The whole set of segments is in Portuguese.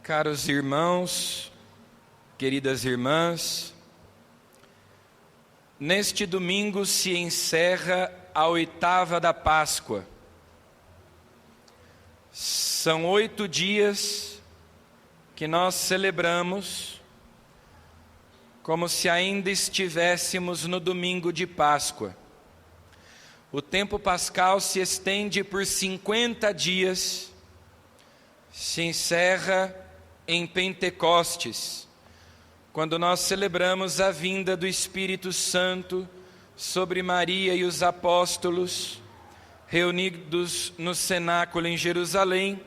Caros irmãos, queridas irmãs, neste domingo se encerra a oitava da Páscoa. São 8 dias que nós celebramos como se ainda estivéssemos no domingo de Páscoa. O tempo pascal se estende por 50 dias, se encerra em Pentecostes, quando nós celebramos a vinda do Espírito Santo sobre Maria e os apóstolos, reunidos no cenáculo em Jerusalém.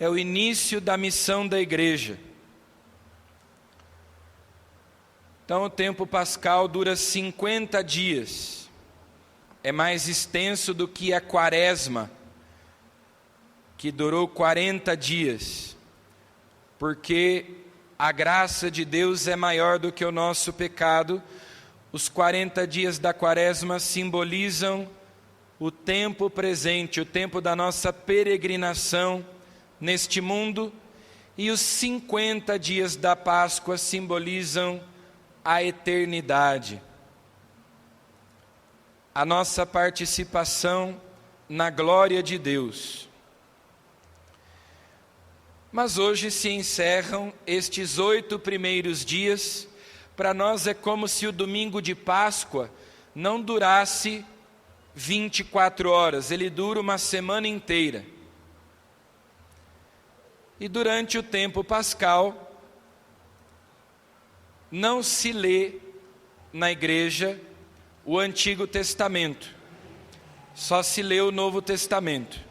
É o início da missão da igreja. Então o tempo pascal dura 50 dias. É mais extenso do que a quaresma, que durou 40 dias, porque a graça de Deus é maior do que o nosso pecado. Os 40 dias da quaresma simbolizam o tempo presente, o tempo da nossa peregrinação neste mundo, e os 50 dias da Páscoa simbolizam a eternidade, a nossa participação na glória de Deus. Mas hoje se encerram estes 8 primeiros dias. Para nós é como se o domingo de Páscoa não durasse 24 horas, ele dura uma semana inteira. E durante o tempo pascal, não se lê na igreja o Antigo Testamento, só se lê o Novo Testamento.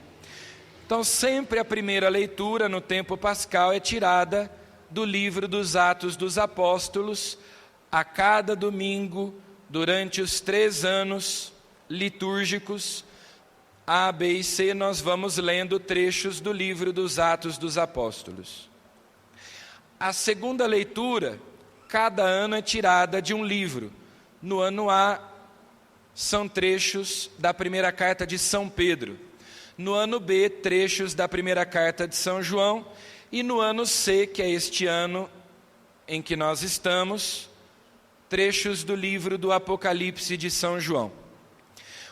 Então sempre a primeira leitura no tempo pascal é tirada do livro dos Atos dos Apóstolos. A cada domingo, durante os 3 anos litúrgicos, A, B e C, nós vamos lendo trechos do livro dos Atos dos Apóstolos. A segunda leitura, cada ano é tirada de um livro. No ano A, são trechos da primeira carta de São Pedro. No ano B, trechos da primeira carta de São João. E no ano C, que é este ano em que nós estamos, trechos do livro do Apocalipse de São João.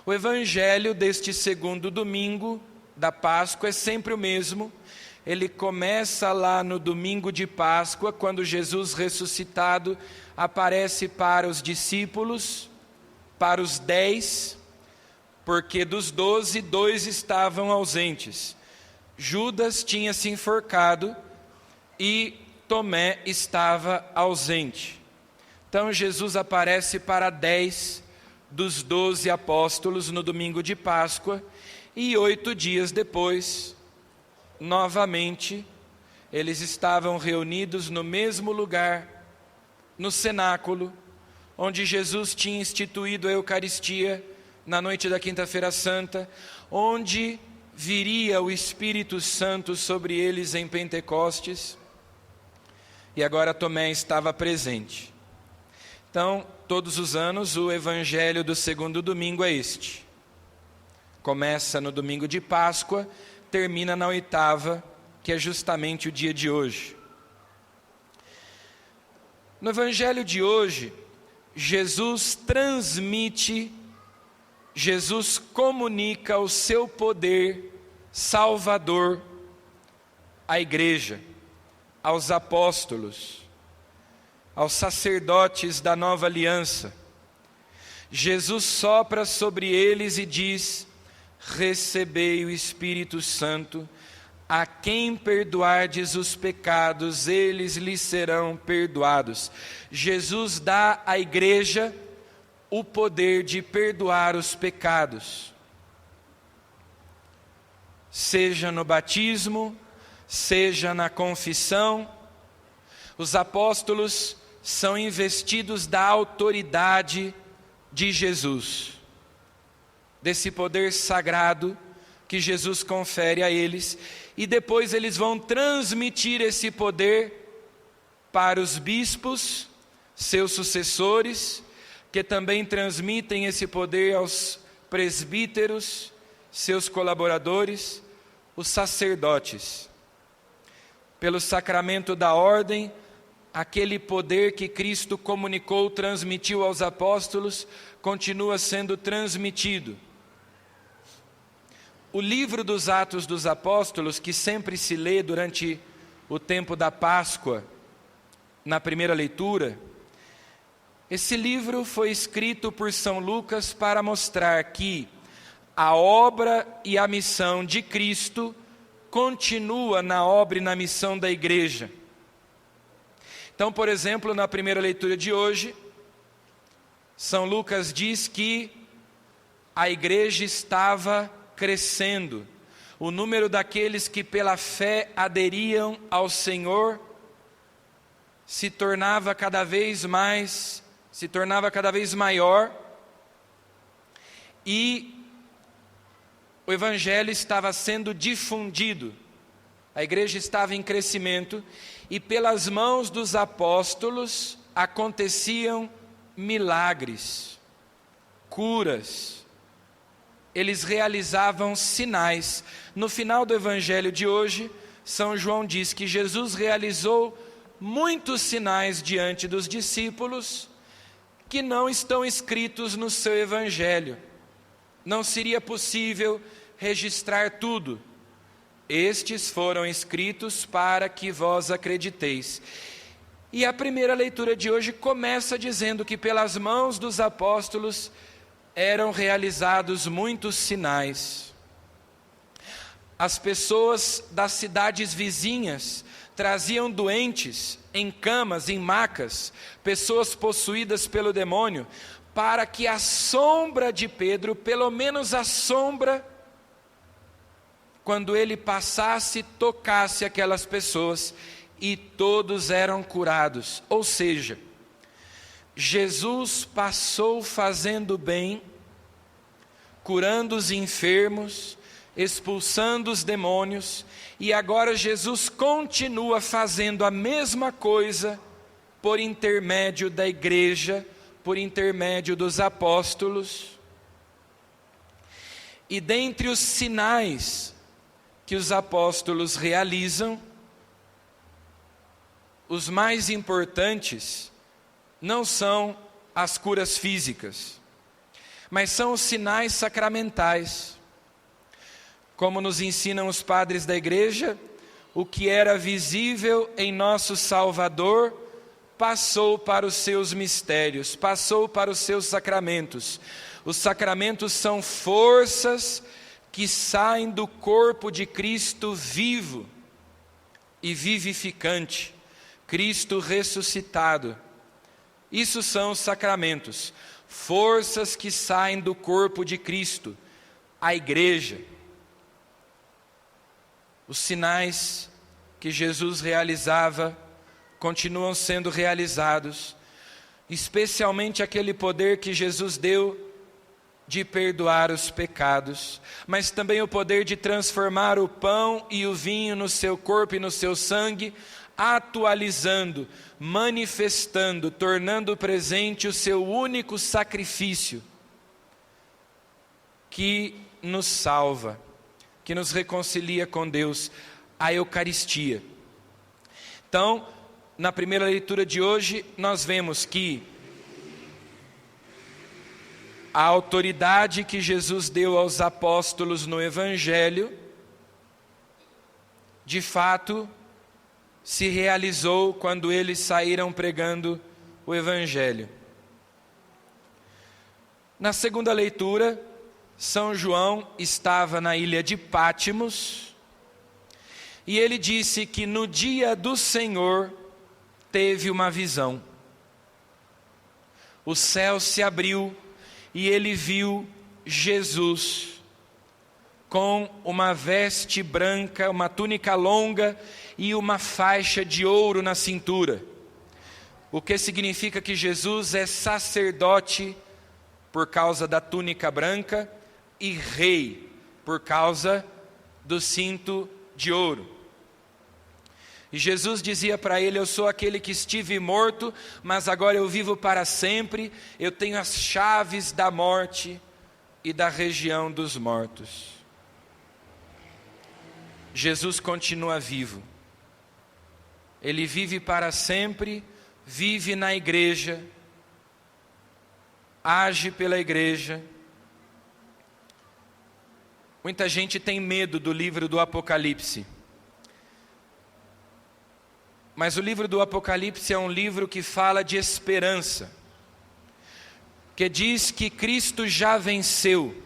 O evangelho deste segundo domingo da Páscoa é sempre o mesmo. Ele começa lá no domingo de Páscoa, quando Jesus ressuscitado aparece para os discípulos, para os 10, porque dos 12, 2 estavam ausentes. Judas tinha se enforcado e Tomé estava ausente. Então Jesus aparece para 10 dos 12 apóstolos no domingo de Páscoa, e 8 dias depois, novamente, eles estavam reunidos no mesmo lugar, no cenáculo, onde Jesus tinha instituído a Eucaristia na noite da Quinta-feira Santa, onde viria o Espírito Santo sobre eles em Pentecostes, e agora Tomé estava presente. Então, todos os anos, o evangelho do segundo domingo é este. Começa no domingo de Páscoa, termina na oitava, que é justamente o dia de hoje. No evangelho de hoje, Jesus comunica o seu poder salvador à igreja, aos apóstolos, aos sacerdotes da nova aliança. Jesus sopra sobre eles e diz: recebei o Espírito Santo, a quem perdoardes os pecados, eles lhes serão perdoados. Jesus dá à igreja o poder de perdoar os pecados, seja no batismo, seja na confissão. Os apóstolos são investidos da autoridade de Jesus, desse poder sagrado que Jesus confere a eles, e depois eles vão transmitir esse poder para os bispos, seus sucessores, que também transmitem esse poder aos presbíteros, seus colaboradores, os sacerdotes. pelo sacramento da ordem, aquele poder que Cristo comunicou, transmitiu aos apóstolos, continua sendo transmitido. O livro dos Atos dos Apóstolos, que sempre se lê durante o tempo da Páscoa, na primeira leitura, esse livro foi escrito por São Lucas para mostrar que a obra e a missão de Cristo continua na obra e na missão da igreja. Então, por exemplo, na primeira leitura de hoje, São Lucas diz que a igreja estava crescendo. O número daqueles que pela fé aderiam ao Senhor se tornava cada vez maior, e o evangelho estava sendo difundido. A igreja estava em crescimento e pelas mãos dos apóstolos aconteciam milagres, curas. Eles realizavam sinais. No final do evangelho de hoje, São João diz que Jesus realizou muitos sinais diante dos discípulos que não estão escritos no seu evangelho. Não seria possível registrar tudo. Estes foram escritos para que vós acrediteis. E a primeira leitura de hoje começa dizendo que pelas mãos dos apóstolos eram realizados muitos sinais. As pessoas das cidades vizinhas traziam doentes em camas, em macas, pessoas possuídas pelo demônio, para que a sombra de Pedro, pelo menos a sombra, quando ele passasse, tocasse aquelas pessoas, e todos eram curados. Ou seja, Jesus passou fazendo bem, curando os enfermos, expulsando os demônios, e agora Jesus continua fazendo a mesma coisa por intermédio da igreja, por intermédio dos apóstolos. E dentre os sinais que os apóstolos realizam, os mais importantes não são as curas físicas, mas são os sinais sacramentais. Como nos ensinam os padres da igreja, o que era visível em nosso Salvador passou para os seus mistérios, passou para os seus sacramentos. Os sacramentos são forças que saem do corpo de Cristo vivo e vivificante, Cristo ressuscitado. Isso são os sacramentos, forças que saem do corpo de Cristo, a igreja. Os sinais que Jesus realizava continuam sendo realizados, especialmente aquele poder que Jesus deu de perdoar os pecados, mas também o poder de transformar o pão e o vinho no seu corpo e no seu sangue, atualizando, manifestando, tornando presente o seu único sacrifício, que nos salva, que nos reconcilia com Deus, a Eucaristia. Então, na primeira leitura de hoje, nós vemos que a autoridade que Jesus deu aos apóstolos no Evangelho, de fato, se realizou quando eles saíram pregando o Evangelho. Na segunda leitura, São João estava na ilha de Pátimos, e ele disse que no dia do Senhor teve uma visão. O céu se abriu e ele viu Jesus com uma veste branca, uma túnica longa e uma faixa de ouro na cintura. O que significa que Jesus é sacerdote por causa da túnica branca e rei por causa do cinto de ouro. E Jesus dizia para ele: eu sou aquele que estive morto, mas agora eu vivo para sempre, eu tenho as chaves da morte e da região dos mortos. Jesus continua vivo. Ele vive para sempre, vive na igreja, age pela igreja. Muita gente tem medo do livro do Apocalipse. Mas o livro do Apocalipse é um livro que fala de esperança, que diz que Cristo já venceu.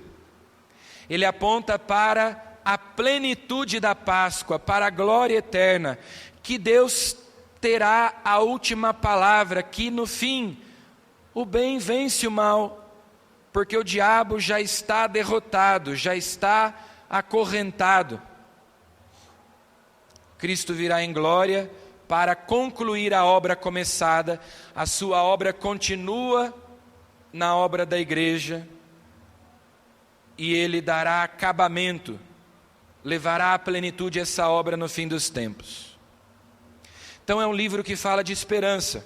Ele aponta para a plenitude da Páscoa, para a glória eterna, que Deus terá a última palavra, que no fim o bem vence o mal, porque o diabo já está derrotado, já está acorrentado. Cristo virá em glória para concluir a obra começada. A sua obra continua na obra da igreja, e Ele dará acabamento, levará à plenitude essa obra no fim dos tempos. Então é um livro que fala de esperança.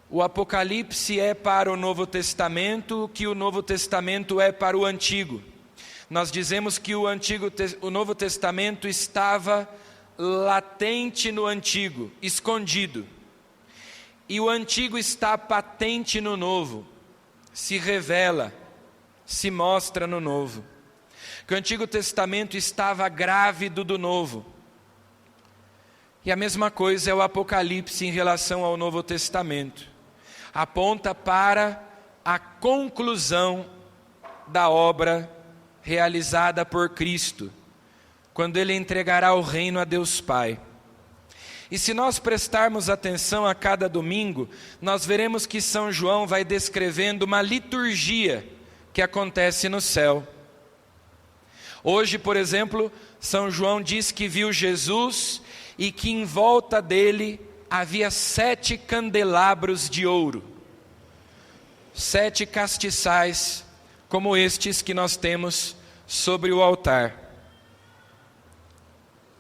O Apocalipse é para o Novo Testamento o que o Novo Testamento é para o Antigo. Nós dizemos que o Novo Testamento estava latente no Antigo, escondido. E o Antigo está patente no Novo, se revela, se mostra no Novo. Que o Antigo Testamento estava grávido do Novo. E a mesma coisa é o Apocalipse em relação ao Novo Testamento. Aponta para a conclusão da obra realizada por Cristo, quando Ele entregará o reino a Deus Pai. E se nós prestarmos atenção a cada domingo, nós veremos que São João vai descrevendo uma liturgia que acontece no céu. Hoje, por exemplo, São João diz que viu Jesus e que em volta dele havia 7 candelabros de ouro, 7 castiçais, como estes que nós temos sobre o altar.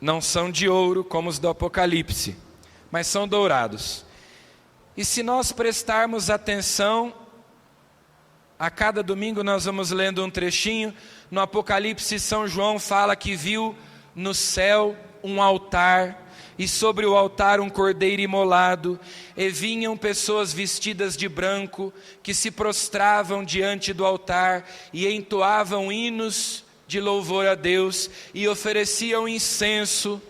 Não são de ouro como os do Apocalipse, mas são dourados. E se nós prestarmos atenção, a cada domingo nós vamos lendo um trechinho. No Apocalipse, São João fala que viu no céu um altar, e sobre o altar um cordeiro imolado, e vinham pessoas vestidas de branco, que se prostravam diante do altar, e entoavam hinos de louvor a Deus, e ofereciam incenso.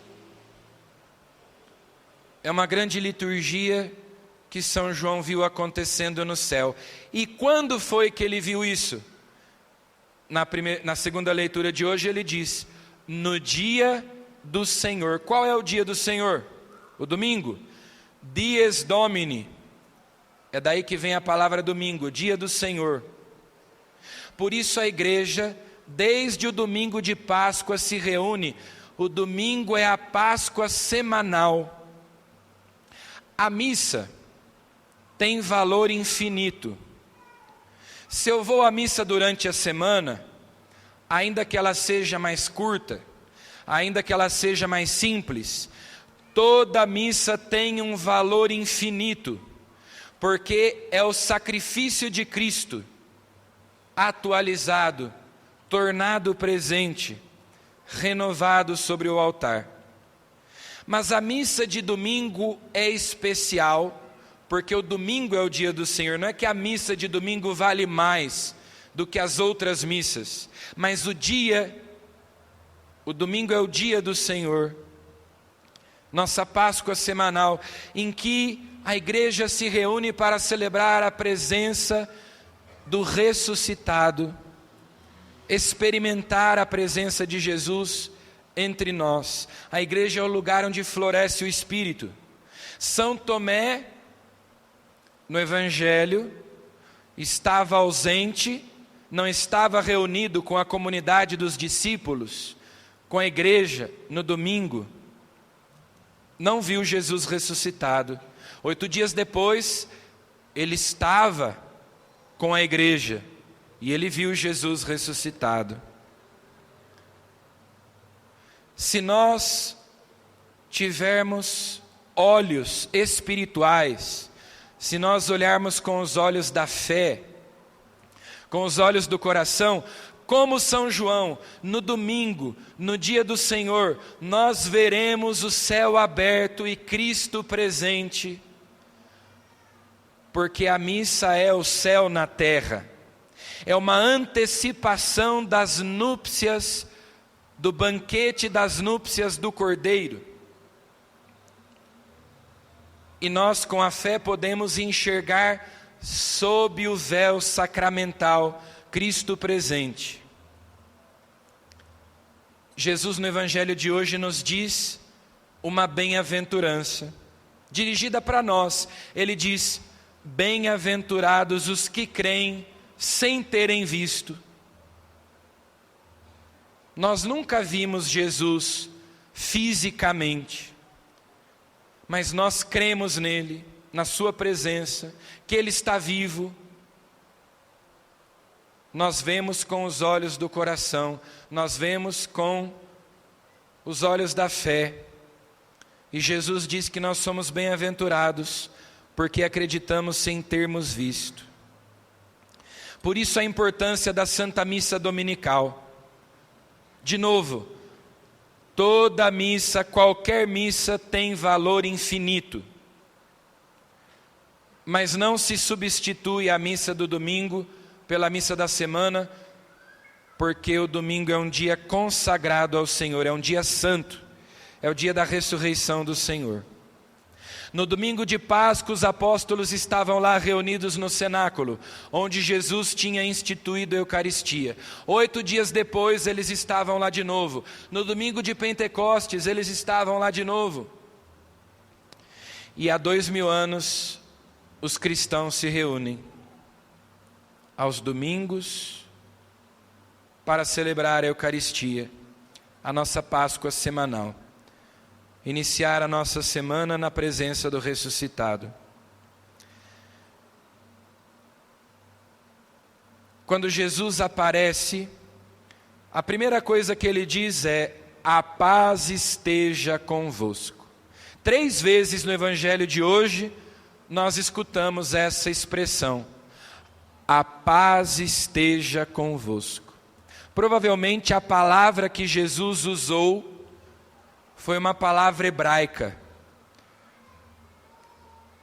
É uma grande liturgia que São João viu acontecendo no céu. E quando foi que ele viu isso? Na segunda leitura de hoje ele diz: no dia do Senhor. Qual é o dia do Senhor? O domingo. Dies Domini. É daí que vem a palavra domingo, dia do Senhor. Por isso a igreja, desde o domingo de Páscoa, se reúne. O domingo é a Páscoa semanal. A missa tem valor infinito. Se eu vou à missa durante a semana, ainda que ela seja mais curta, ainda que ela seja mais simples, toda missa tem um valor infinito, porque é o sacrifício de Cristo, atualizado, tornado presente, renovado sobre o altar. Mas a missa de domingo é especial, porque o domingo é o dia do Senhor. Não é que a missa de domingo vale mais do que as outras missas, mas o domingo é o dia do Senhor, nossa Páscoa semanal, em que a igreja se reúne para celebrar a presença do ressuscitado, experimentar a presença de Jesus entre nós. A igreja é o lugar onde floresce o Espírito. São Tomé, no Evangelho, estava ausente, não estava reunido com a comunidade dos discípulos, com a igreja no domingo, não viu Jesus ressuscitado. 8 dias depois, ele estava com a igreja e ele viu Jesus ressuscitado. Se nós tivermos olhos espirituais, se nós olharmos com os olhos da fé, com os olhos do coração, como São João, no domingo, no dia do Senhor, nós veremos o céu aberto e Cristo presente, porque a missa é o céu na terra, é uma antecipação das núpcias, do banquete das núpcias do Cordeiro. E nós com a fé podemos enxergar sob o véu sacramental Cristo presente. Jesus no Evangelho de hoje nos diz uma bem-aventurança, dirigida para nós. Ele diz: bem-aventurados os que creem sem terem visto. Nós nunca vimos Jesus fisicamente, mas nós cremos nele, na sua presença, que ele está vivo. Nós vemos com os olhos do coração, nós vemos com os olhos da fé. E Jesus diz que nós somos bem-aventurados, porque acreditamos sem termos visto. Por isso a importância da Santa Missa Dominical. De novo, toda missa, qualquer missa tem valor infinito. Mas não se substitui a missa do domingo pela missa da semana, porque o domingo é um dia consagrado ao Senhor, é um dia santo, é o dia da ressurreição do Senhor. No domingo de Páscoa, os apóstolos estavam lá reunidos no cenáculo, onde Jesus tinha instituído a Eucaristia. 8 dias depois, eles estavam lá de novo. No domingo de Pentecostes, eles estavam lá de novo. E há 2000 anos, os cristãos se reúnem aos domingos para celebrar a Eucaristia, a nossa Páscoa semanal. Iniciar a nossa semana na presença do ressuscitado. Quando Jesus aparece, a primeira coisa que ele diz é: a paz esteja convosco. 3 vezes no Evangelho de hoje, nós escutamos essa expressão: a paz esteja convosco. Provavelmente a palavra que Jesus usou foi uma palavra hebraica,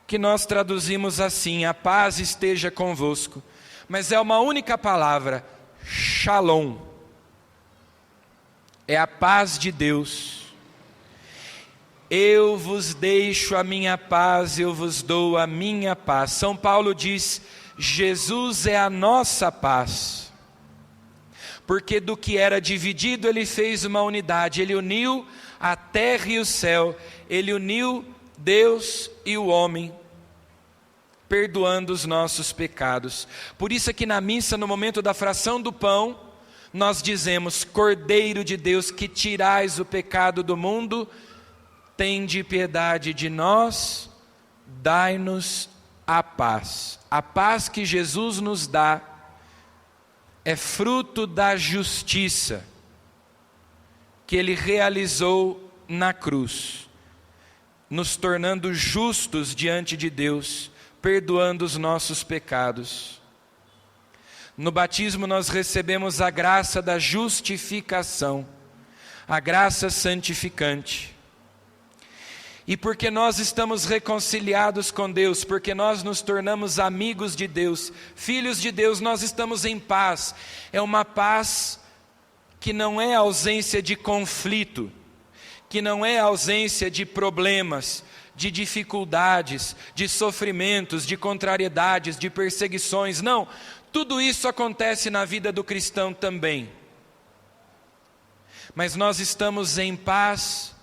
que nós traduzimos assim: a paz esteja convosco. Mas é uma única palavra, shalom. É a paz de Deus. Eu vos deixo a minha paz, eu vos dou a minha paz. São Paulo diz: Jesus é a nossa paz. Porque do que era dividido ele fez uma unidade, ele uniu a terra e o céu, ele uniu Deus e o homem, perdoando os nossos pecados. Por isso é que na missa, no momento da fração do pão, nós dizemos: Cordeiro de Deus, que tirais o pecado do mundo, tende piedade de nós, dai-nos a paz. A paz que Jesus nos dá é fruto da justiça que ele realizou na cruz, nos tornando justos diante de Deus, perdoando os nossos pecados. No batismo nós recebemos a graça da justificação, a graça santificante. E porque nós estamos reconciliados com Deus, porque nós nos tornamos amigos de Deus, filhos de Deus, nós estamos em paz. É uma paz que não é ausência de conflito, que não é ausência de problemas, de dificuldades, de sofrimentos, de contrariedades, de perseguições. Não, tudo isso acontece na vida do cristão também. Mas nós estamos em paz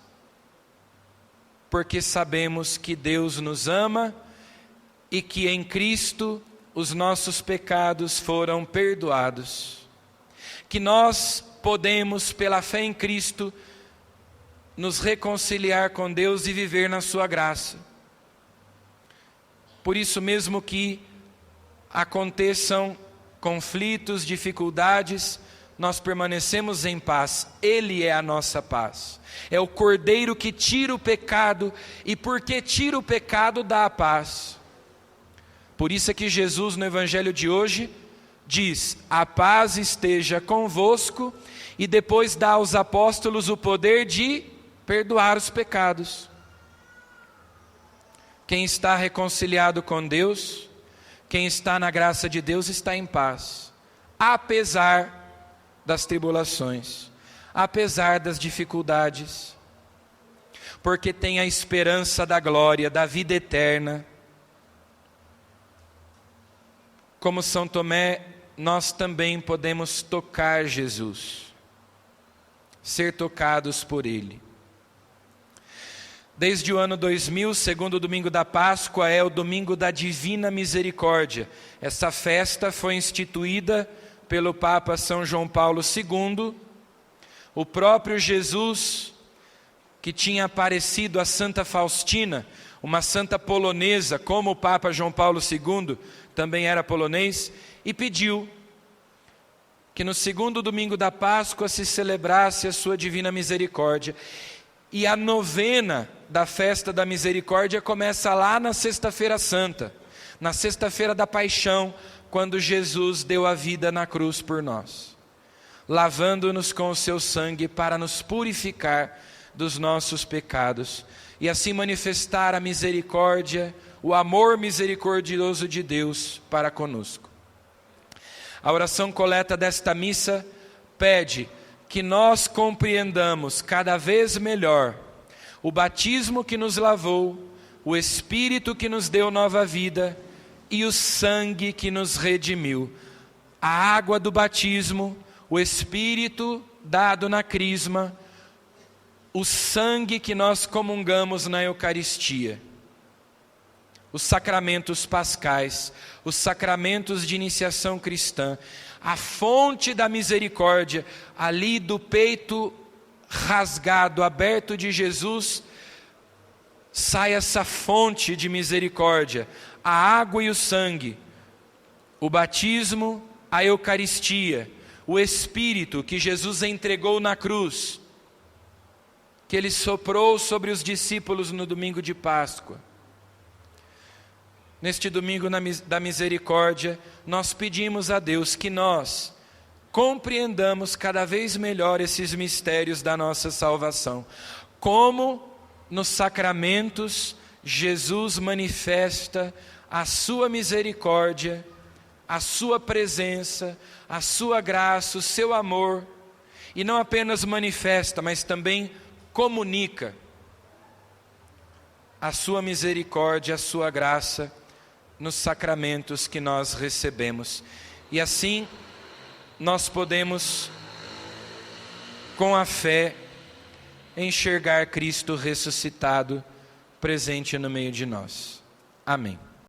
porque sabemos que Deus nos ama e que em Cristo os nossos pecados foram perdoados. Que nós podemos, pela fé em Cristo, nos reconciliar com Deus e viver na sua graça. Por isso mesmo que aconteçam conflitos, dificuldades, nós permanecemos em paz. Ele é a nossa paz. É o Cordeiro que tira o pecado, e porque tira o pecado, dá a paz. Por isso é que Jesus, no Evangelho de hoje, diz: a paz esteja convosco, e depois dá aos apóstolos o poder de perdoar os pecados. Quem está reconciliado com Deus, quem está na graça de Deus, está em paz, apesar das tribulações, apesar das dificuldades, porque tem a esperança da glória, da vida eterna. Como São Tomé, nós também podemos tocar Jesus, ser tocados por Ele. Desde o ano 2000, segundo domingo da Páscoa, é o domingo da Divina Misericórdia. Essa festa foi instituída pelo Papa São João Paulo II. O próprio Jesus, que tinha aparecido a Santa Faustina, uma santa polonesa, como o Papa João Paulo II também era polonês, e pediu que no segundo domingo da Páscoa se celebrasse a sua Divina Misericórdia. E a novena da festa da misericórdia começa lá na Sexta-feira Santa, na Sexta-feira da Paixão, quando Jesus deu a vida na cruz por nós, lavando-nos com o seu sangue para nos purificar dos nossos pecados e assim manifestar a misericórdia, o amor misericordioso de Deus para conosco. A oração coleta desta missa pede que nós compreendamos cada vez melhor o batismo que nos lavou, o Espírito que nos deu nova vida e o sangue que nos redimiu. A água do batismo, o Espírito dado na crisma, o sangue que nós comungamos na Eucaristia. Os sacramentos pascais, os sacramentos de iniciação cristã, a fonte da misericórdia, ali do peito rasgado, aberto de Jesus, sai essa fonte de misericórdia, a água e o sangue, o batismo, a Eucaristia, o Espírito que Jesus entregou na cruz, que Ele soprou sobre os discípulos no domingo de Páscoa. Neste domingo da misericórdia, nós pedimos a Deus que nós compreendamos cada vez melhor esses mistérios da nossa salvação. Como nos sacramentos Jesus manifesta a sua misericórdia, a sua presença, a sua graça, o seu amor, e não apenas manifesta, mas também comunica a sua misericórdia, a sua graça nos sacramentos que nós recebemos. E assim nós podemos, com a fé, enxergar Cristo ressuscitado presente no meio de nós. Amém.